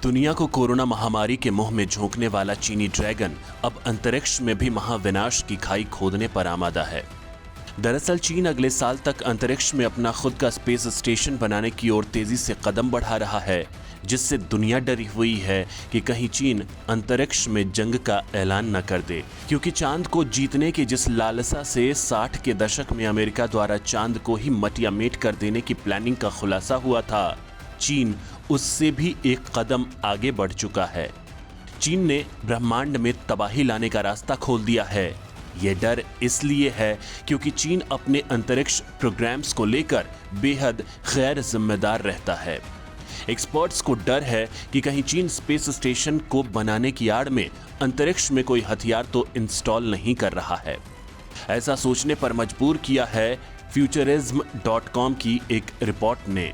दुनिया को कोरोना महामारी के मुंह में झोंकने वाला चीनी ड्रैगन अब अंतरिक्ष में भी महाविनाश की खाई खोदने पर आमादा है। दरअसल चीन अगले साल तक अंतरिक्ष में अपना खुद का स्पेस स्टेशन बनाने की ओर तेजी से कदम बढ़ा रहा है, जिससे दुनिया डरी हुई है कि कहीं चीन अंतरिक्ष में जंग का ऐलान न कर दे। क्योंकि चांद को जीतने की जिस लालसा से 60 के दशक में अमेरिका द्वारा चांद को ही मटियामेट कर देने की प्लानिंग का खुलासा हुआ था, चीन उससे भी एक कदम आगे बढ़ चुका है। चीन ने ब्रह्मांड में तबाही लाने का रास्ता खोल दिया है। यह डर इसलिए है क्योंकि चीन अपने अंतरिक्ष प्रोग्राम्स को लेकर बेहद गैर जिम्मेदार रहता है। एक्सपर्ट्स को डर है कि कहीं चीन स्पेस स्टेशन को बनाने की आड़ में अंतरिक्ष में कोई हथियार तो इंस्टॉल नहीं कर रहा है। ऐसा सोचने पर मजबूर किया है futurism.com की एक रिपोर्ट ने।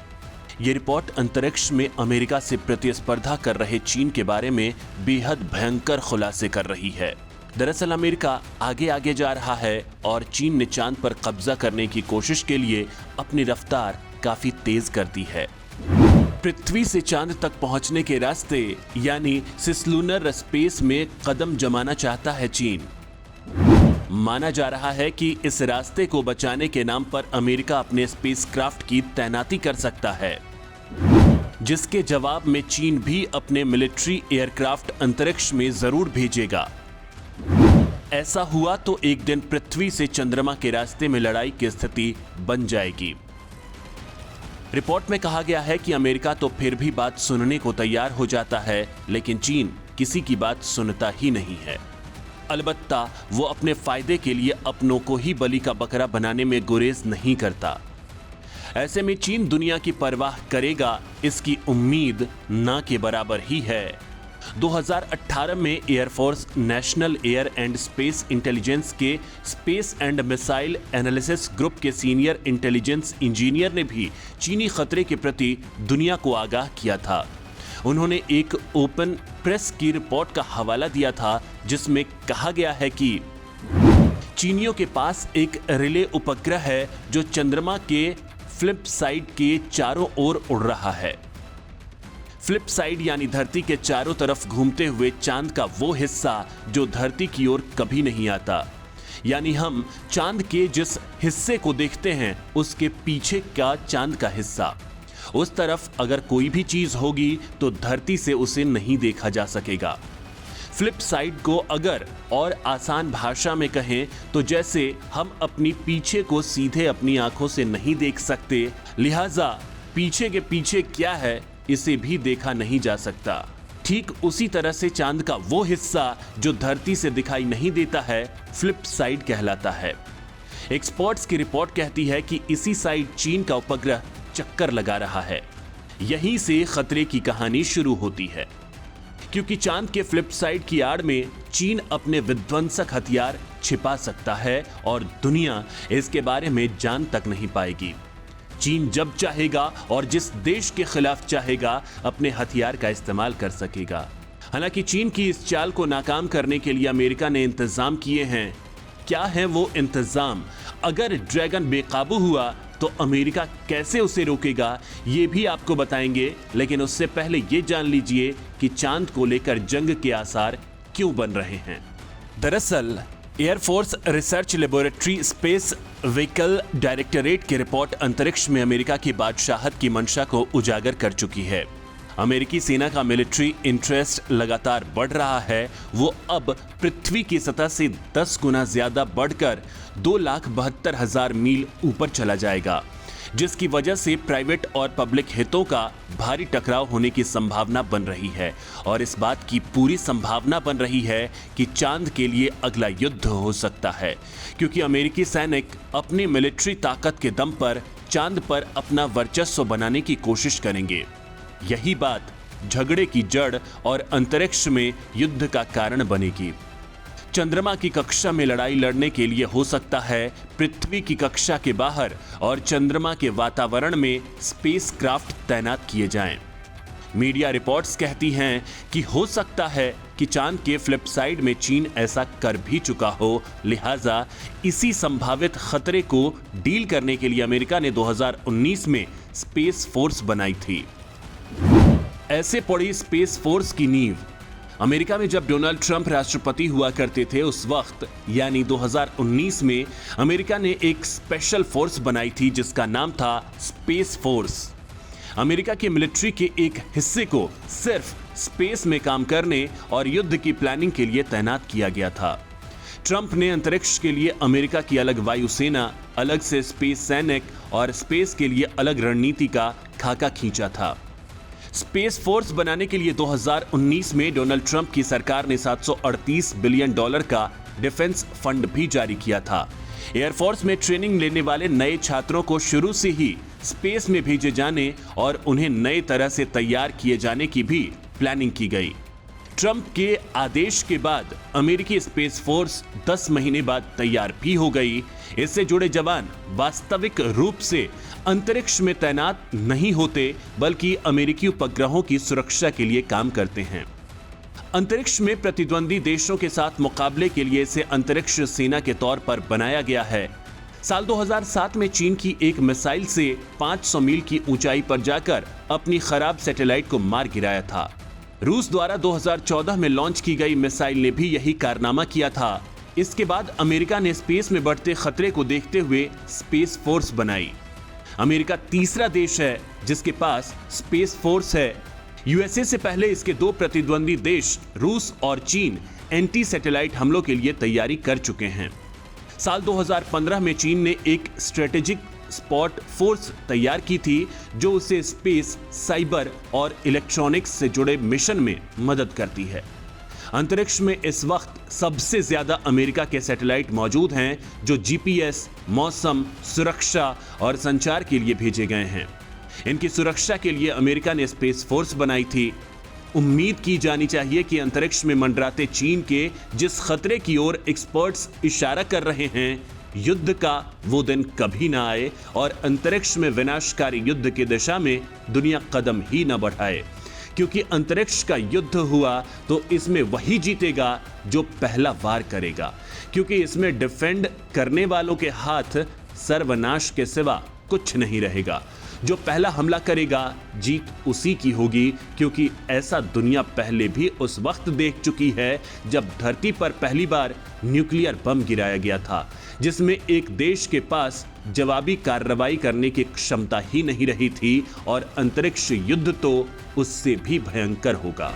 ये रिपोर्ट अंतरिक्ष में अमेरिका से प्रतिस्पर्धा कर रहे चीन के बारे में बेहद भयंकर खुलासे कर रही है। दरअसल अमेरिका आगे आगे जा रहा है और चीन ने चांद पर कब्जा करने की कोशिश के लिए अपनी रफ्तार काफी तेज कर दी है। पृथ्वी से चांद तक पहुंचने के रास्ते यानी सिसलुनर स्पेस में कदम जमाना चाहता है चीन। माना जा रहा है कि इस रास्ते को बचाने के नाम पर अमेरिका अपने स्पेसक्राफ्ट की तैनाती कर सकता है, जिसके जवाब में चीन भी अपने मिलिट्री एयरक्राफ्ट अंतरिक्ष में जरूर भेजेगा। ऐसा हुआ तो एक दिन पृथ्वी से चंद्रमा के रास्ते में लड़ाई की स्थिति बन जाएगी। रिपोर्ट में कहा गया है कि अमेरिका तो फिर भी बात सुनने को तैयार हो जाता है, लेकिन चीन किसी की बात सुनता ही नहीं है। अलबत्ता वो अपने फायदे के लिए अपनों को ही बलि का बकरा बनाने में गुरेज नहीं करता। ऐसे में चीन दुनिया की परवाह करेगा, इसकी उम्मीद ना के बराबर ही है। 2018 में air force national air and space intelligence के space and missile analysis group के सीनियर इंटेलिजेंस इंजीनियर ने भी चीनी खतरे के प्रति दुनिया को आगाह किया था। उन्होंने एक ओपन प्रेस की रिपोर्ट का हवाला दिया था, जिसमें कहा गया है कि चीनियों के पास एक रिले उपग्रह है जो चंद्रमा के फ्लिप साइड के चारों ओर उड़ रहा है। फ्लिप साइड यानी धरती के चारों तरफ घूमते हुए चांद का वो हिस्सा जो धरती की ओर कभी नहीं आता, यानी हम चांद के जिस हिस्से को देखते हैं उसके पीछे का चांद का हिस्सा। उस तरफ अगर कोई भी चीज होगी तो धरती से उसे नहीं देखा जा सकेगा। फ्लिप साइड को अगर और आसान भाषा में कहें तो जैसे हम अपनी पीछे को सीधे अपनी आंखों से नहीं देख सकते, लिहाजा पीछे के पीछे क्या है इसे भी देखा नहीं जा सकता। ठीक उसी तरह से चांद का वो हिस्सा जो धरती से दिखाई नहीं देता है फ्लिप साइड कहलाता है। एक्सपर्ट्स की रिपोर्ट कहती है कि इसी साइड चीन का उपग्रह चक्कर लगा रहा है। यहीं से खतरे की कहानी शुरू होती है, क्योंकि चांद के फ्लिप साइड की आड़ में चीन अपने विध्वंसक हथियार छिपा सकता है और दुनिया इसके बारे में जान तक नहीं पाएगी। चीन जब चाहेगा और जिस देश के खिलाफ चाहेगा अपने हथियार का इस्तेमाल कर सकेगा। हालांकि चीन की इस चाल को नाकाम करने के लिए अमेरिका ने इंतजाम किए हैं। क्या है वो इंतजाम? अगर ड्रैगन बेकाबू हुआ तो अमेरिका कैसे उसे रोकेगा, ये भी आपको बताएंगे। लेकिन उससे पहले ये जान लीजिए कि चांद को लेकर जंग के आसार क्यों बन रहे हैं। दरअसल air force research laboratory space vehicle directorate की रिपोर्ट अंतरिक्ष में अमेरिका की बादशाहत की मंशा को उजागर कर चुकी है। अमेरिकी सेना का मिलिट्री इंटरेस्ट लगातार बढ़ रहा है। वो अब पृथ्वी की सतह से 10 गुना ज्यादा बढ़कर 2,72,000 मील ऊपर चला जाएगा, जिसकी वजह से प्राइवेट और पब्लिक हितों का भारी टकराव होने की संभावना बन रही है। और इस बात की पूरी संभावना बन रही है कि चांद के लिए अगला युद्ध हो सकता है, क्योंकि अमेरिकी सैनिक अपनी मिलिट्री ताकत के दम पर चांद पर अपना वर्चस्व बनाने की कोशिश करेंगे। यही बात झगड़े की जड़ और अंतरिक्ष में युद्ध का कारण बनेगी। चंद्रमा की कक्षा में लड़ाई लड़ने के लिए हो सकता है पृथ्वी की कक्षा के बाहर और चंद्रमा के वातावरण में स्पेसक्राफ्ट तैनात किए जाएं। मीडिया रिपोर्ट्स कहती हैं कि हो सकता है कि चांद के फ्लिप साइड में चीन ऐसा कर भी चुका हो, लिहाजा इसी संभावित खतरे को डील करने के लिए अमेरिका ने 2019 में स्पेस फोर्स बनाई थी। ऐसे पड़ी स्पेस फोर्स की नींव। अमेरिका में जब डोनाल्ड ट्रंप राष्ट्रपति हुआ करते थे उस वक्त यानी 2019 में अमेरिका ने एक स्पेशल फोर्स बनाई थी जिसका नाम था स्पेस फोर्स। अमेरिका की मिलिट्री के एक हिस्से को सिर्फ स्पेस में काम करने और युद्ध की प्लानिंग के लिए तैनात किया गया था। ट्रंप ने अंतरिक्ष के लिए अमेरिका की अलग वायुसेना, अलग से स्पेस सैनिक और स्पेस के लिए अलग रणनीति का खाका खींचा था। स्पेस फोर्स बनाने के लिए 2019 में डोनाल्ड ट्रंप की सरकार ने $738 बिलियन का डिफेंस फंड भी जारी किया था। एयरफोर्स में ट्रेनिंग लेने वाले नए छात्रों को शुरू से ही स्पेस में भेजे जाने और उन्हें नए तरह से तैयार किए जाने की भी प्लानिंग की गई। ट्रंप के आदेश के बाद अमेरिकी स्पेस फोर्स 10 महीने बाद तैयार भी हो गई। इससे जुड़े जवान वास्तविक रूप से अंतरिक्ष में तैनात नहीं होते बल्कि अमेरिकी उपग्रहों की सुरक्षा के लिए काम करते हैं। अंतरिक्ष में प्रतिद्वंदी देशों के साथ मुकाबले के लिए इसे अंतरिक्ष सेना के तौर पर बनाया गया है। साल 2007 में चीन की एक मिसाइल से 500 मील की ऊंचाई पर जाकर अपनी खराब सैटेलाइट को मार गिराया था। रूस द्वारा 2014 में लॉन्च की गई मिसाइल ने भी यही कारनामा किया था। इसके बाद अमेरिका ने स्पेस में बढ़ते खतरे को देखते हुए स्पेस फोर्स बनाई। अमेरिका तीसरा देश है जिसके पास स्पेस फोर्स है। यूएसए से पहले इसके दो प्रतिद्वंदी देश रूस और चीन एंटी सैटेलाइट हमलों के लिए तैयारी कर चुके हैं। साल 2015 में चीन ने एक स्ट्रेटेजिक स्पॉट फोर्स तैयार की थी जो उसे स्पेस, साइबर और इलेक्ट्रॉनिक्स से जुड़े मिशन में मदद करती है। अंतरिक्ष में इस वक्त सबसे ज्यादा अमेरिका के सैटेलाइट मौजूद हैं जो जीपीएस, मौसम, सुरक्षा और संचार के लिए भेजे गए हैं। इनकी सुरक्षा के लिए अमेरिका ने स्पेस फोर्स बनाई थी। उम्मीद की जानी चाहिए कि अंतरिक्ष में मंडराते चीन के जिस खतरे की ओर एक्सपर्ट्स इशारा कर रहे हैं, युद्ध का वो दिन कभी ना आए और अंतरिक्ष में विनाशकारी युद्ध की दिशा में दुनिया कदम ही न बढ़ाए। क्योंकि अंतरिक्ष का युद्ध हुआ तो इसमें वही जीतेगा जो पहला वार करेगा, क्योंकि इसमें डिफेंड करने वालों के हाथ सर्वनाश के सिवा कुछ नहीं रहेगा। जो पहला हमला करेगा जीत उसी की होगी, क्योंकि ऐसा दुनिया पहले भी उस वक्त देख चुकी है जब धरती पर पहली बार न्यूक्लियर बम गिराया गया था, जिसमें एक देश के पास जवाबी कार्रवाई करने की क्षमता ही नहीं रही थी और अंतरिक्ष युद्ध तो उससे भी भयंकर होगा।